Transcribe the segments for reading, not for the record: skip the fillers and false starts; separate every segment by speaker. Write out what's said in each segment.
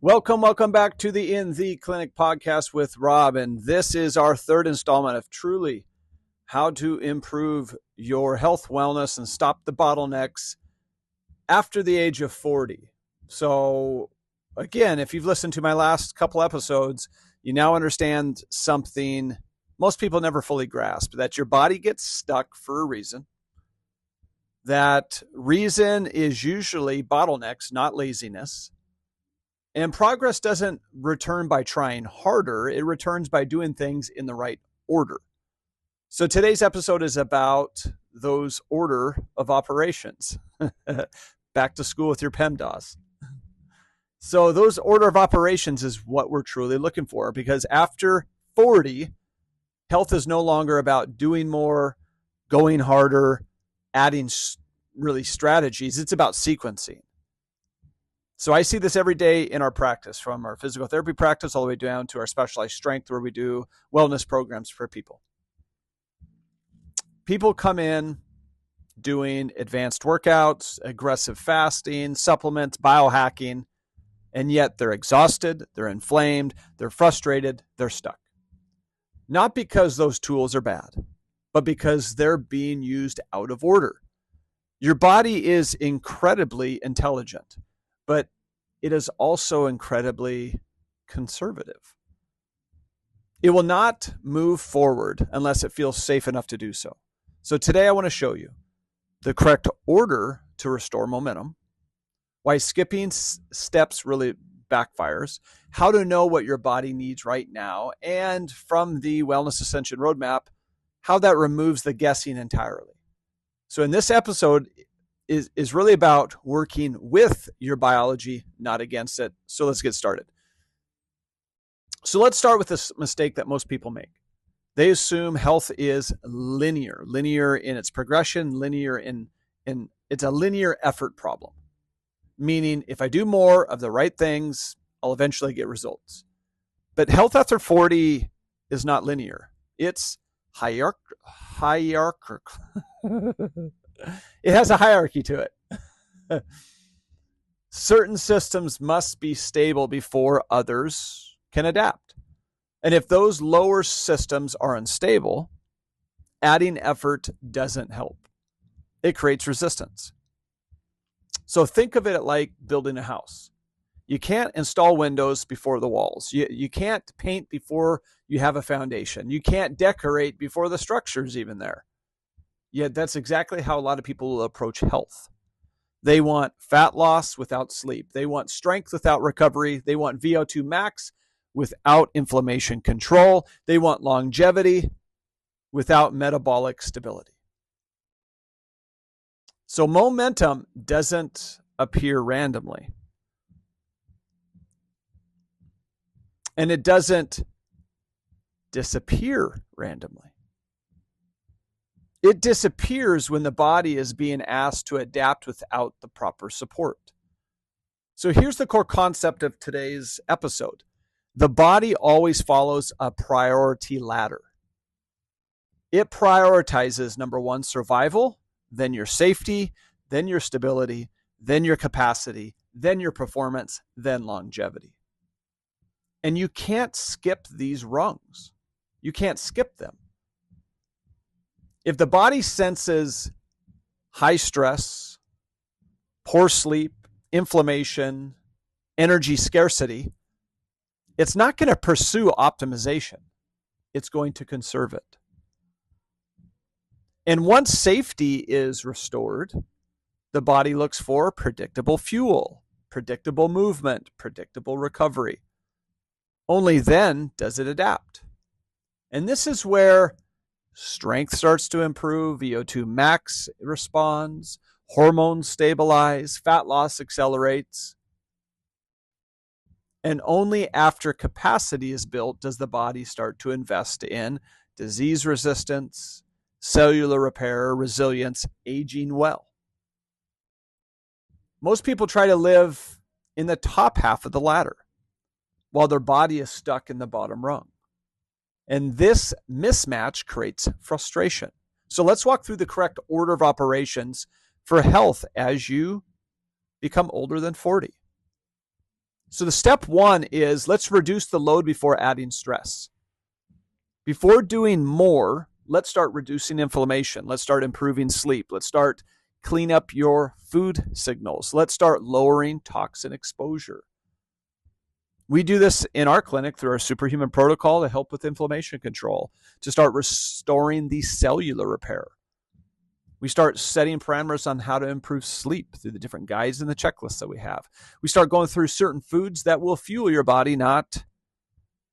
Speaker 1: Welcome back to the In the Clinic podcast with Rob. And this is our third installment of truly how to improve your health, wellness, and stop the bottlenecks after the age of 40. So again, if you've listened to my last couple episodes, you now understand something most people never fully grasp, that your body gets stuck for a reason. That reason is usually bottlenecks, not laziness. And progress doesn't return by trying harder. It returns by doing things in the right order. So today's episode is about those order of operations. Back to school with your PEMDAS. So those order of operations is what we're truly looking for, because after 40, health is no longer about doing more, going harder, adding really strategies. It's about sequencing. So I see this every day in our practice, from our physical therapy practice all the way down to our specialized strength, where we do wellness programs for people. People come in doing advanced workouts, aggressive fasting, supplements, biohacking, and yet they're exhausted, they're inflamed, they're frustrated, they're stuck. Not because those tools are bad, but because they're being used out of order. Your body is incredibly intelligent, but it is also incredibly conservative. It will not move forward unless it feels safe enough to do so. So today I want to show you the correct order to restore momentum, why skipping steps really backfires, how to know what your body needs right now, and from the Wellness Ascension Roadmap, how that removes the guessing entirely. So in this episode, is really about working with your biology, not against it. So let's get started. So let's start with this mistake that most people make. They assume health is linear in its progression, linear in it's a linear effort problem. Meaning if I do more of the right things, I'll eventually get results. But health after 40 is not linear. It's hierarchical. It has a hierarchy to it. Certain systems must be stable before others can adapt. And if those lower systems are unstable, adding effort doesn't help. It creates resistance. So think of it like building a house. You can't install windows before the walls. You can't paint before you have a foundation. You can't decorate before the structure's even there. Yet that's exactly how a lot of people will approach health. They want fat loss without sleep. They want strength without recovery. They want VO2 max without inflammation control. They want longevity without metabolic stability. So momentum doesn't appear randomly. And it doesn't disappear randomly. It disappears when the body is being asked to adapt without the proper support. So here's the core concept of today's episode. The body always follows a priority ladder. It prioritizes, number one, survival, then your safety, then your stability, then your capacity, then your performance, then longevity. And you can't skip these rungs. You can't skip them. If the body senses high stress, poor sleep, inflammation, energy scarcity, it's not going to pursue optimization. It's going to conserve it. And once safety is restored, the body looks for predictable fuel, predictable movement, predictable recovery. Only then does it adapt. And this is where strength starts to improve, VO2 max responds, hormones stabilize, fat loss accelerates. And only after capacity is built does the body start to invest in disease resistance, cellular repair, resilience, aging well. Most people try to live in the top half of the ladder while their body is stuck in the bottom rung. And this mismatch creates frustration. So let's walk through the correct order of operations for health as you become older than 40. So the step one is let's reduce the load before adding stress. Before doing more, let's start reducing inflammation. Let's start improving sleep. Let's start clean up your food signals. Let's start lowering toxin exposure. We do this in our clinic through our superhuman protocol to help with inflammation control, to start restoring the cellular repair. We start setting parameters on how to improve sleep through the different guides and the checklists that we have. We start going through certain foods that will fuel your body, not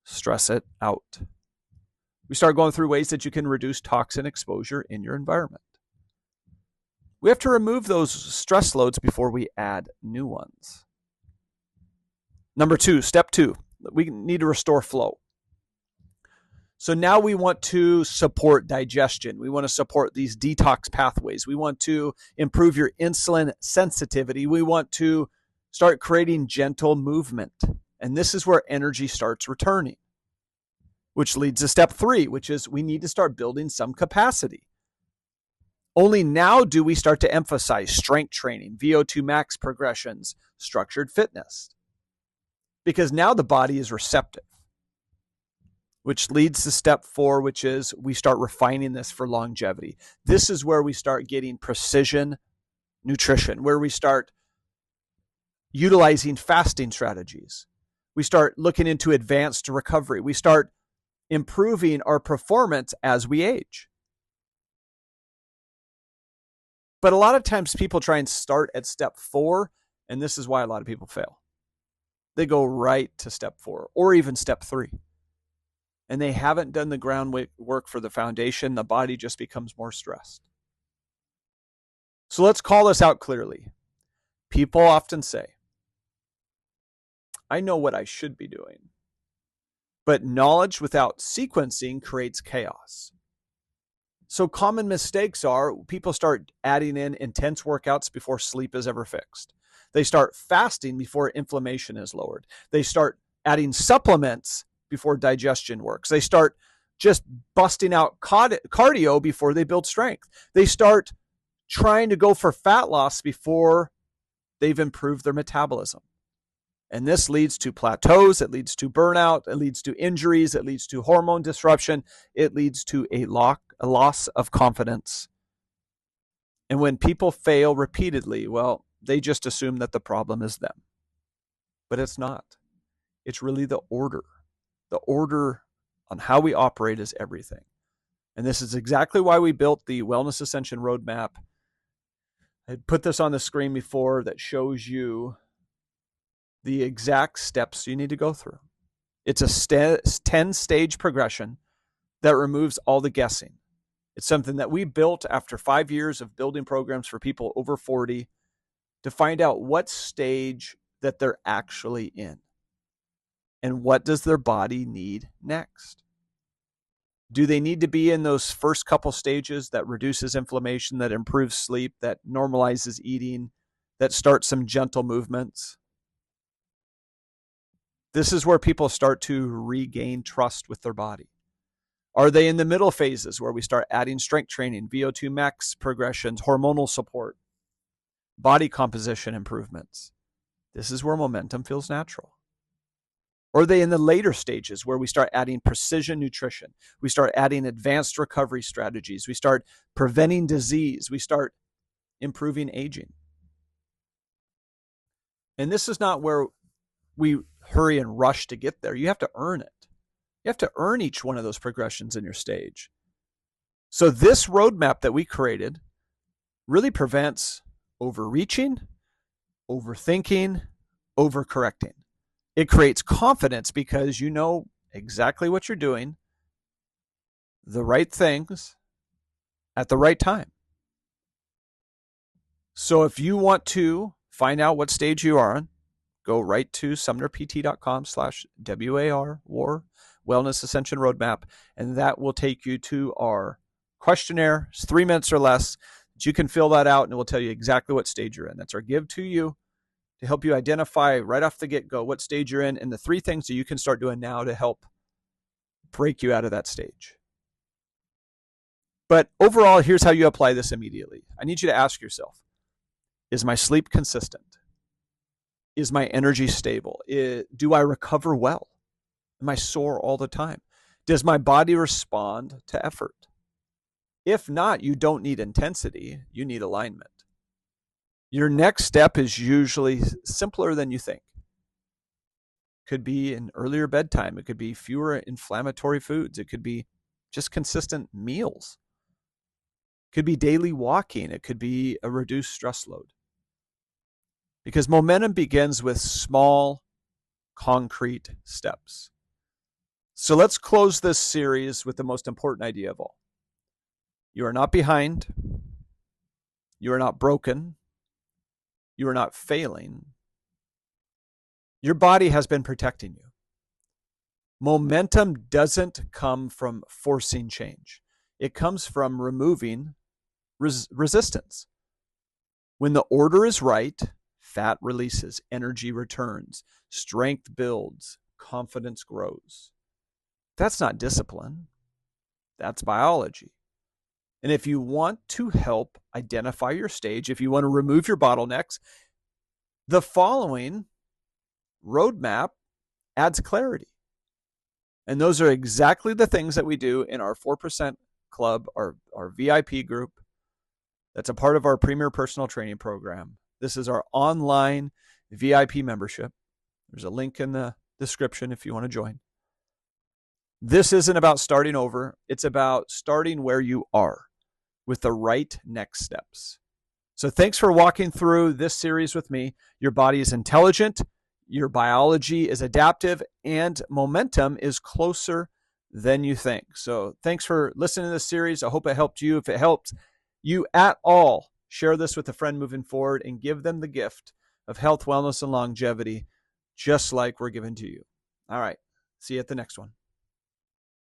Speaker 1: stress it out. We start going through ways that you can reduce toxin exposure in your environment. We have to remove those stress loads before we add new ones. Number two, step two, we need to restore flow. So now we want to support digestion. We want to support these detox pathways. We want to improve your insulin sensitivity. We want to start creating gentle movement. And this is where energy starts returning, which leads to step three, which is we need to start building some capacity. Only now do we start to emphasize strength training, VO2 max progressions, structured fitness, because now the body is receptive. Which leads to step four, which is we start refining this for longevity. This is where we start getting precision nutrition, where we start utilizing fasting strategies. We start looking into advanced recovery. We start improving our performance as we age. But a lot of times people try and start at step four, and this is why a lot of people fail. They go right to step four or even step three. And they haven't done the groundwork for the foundation. The body just becomes more stressed. So let's call this out clearly. People often say, I know what I should be doing. But knowledge without sequencing creates chaos. So common mistakes are people start adding in intense workouts before sleep is ever fixed. They start fasting before inflammation is lowered. They start adding supplements before digestion works. They start just busting out cardio before they build strength. They start trying to go for fat loss before they've improved their metabolism. And this leads to plateaus, it leads to burnout, it leads to injuries, it leads to hormone disruption, it leads to a loss of confidence. And when people fail repeatedly, well, they just assume that the problem is them. But it's not. It's really the order. The order on how we operate is everything. And this is exactly why we built the Wellness Ascension Roadmap. I had put this on the screen before that shows you the exact steps you need to go through. It's a 10-stage progression that removes all the guessing. It's something that we built after 5 years of building programs for people over 40 to find out what stage that they're actually in. And what does their body need next? Do they need to be in those first couple stages that reduces inflammation, that improves sleep, that normalizes eating, that starts some gentle movements? This is where people start to regain trust with their body. Are they in the middle phases where we start adding strength training, VO2 max progressions, hormonal support, body composition improvements? This is where momentum feels natural. Or are they in the later stages where we start adding precision nutrition? We start adding advanced recovery strategies. We start preventing disease. We start improving aging. And this is not where we hurry and rush to get there. You have to earn it. You have to earn each one of those progressions in your stage. So this roadmap that we created really prevents overreaching, overthinking, overcorrecting. It creates confidence because you know exactly what you're doing, the right things at the right time. So if you want to find out what stage you are on, go right to sumnerpt.com/WAR or Wellness Ascension Roadmap, and that will take you to our questionnaire. It's 3 minutes or less. You can fill that out and it will tell you exactly what stage you're in. That's our give to you to help you identify right off the get-go what stage you're in and the 3 things that you can start doing now to help break you out of that stage. But overall, here's how you apply this immediately. I need you to ask yourself, is my sleep consistent? Is my energy stable? Do I recover well? Am I sore all the time? Does my body respond to effort? If not, you don't need intensity, you need alignment. Your next step is usually simpler than you think. Could be an earlier bedtime. It could be fewer inflammatory foods. It could be just consistent meals. It could be daily walking. It could be a reduced stress load. Because momentum begins with small, concrete steps. So let's close this series with the most important idea of all. You are not behind. You are not broken. You are not failing. Your body has been protecting you. Momentum doesn't come from forcing change. It comes from removing resistance. When the order is right, fat releases, energy returns, strength builds, confidence grows. That's not discipline. That's biology. And if you want to help identify your stage, if you want to remove your bottlenecks, the following roadmap adds clarity. And those are exactly the things that we do in our 4% Club, our VIP group. That's a part of our Premier Personal Training Program. This is our online VIP membership. There's a link in the description if you want to join. This isn't about starting over. It's about starting where you are with the right next steps. So thanks for walking through this series with me. Your body is intelligent, your biology is adaptive, and momentum is closer than you think. So thanks for listening to this series. I hope it helped you. If it helped you at all, share this with a friend moving forward and give them the gift of health, wellness, and longevity, just like we're given to you. All right. See you at the next one.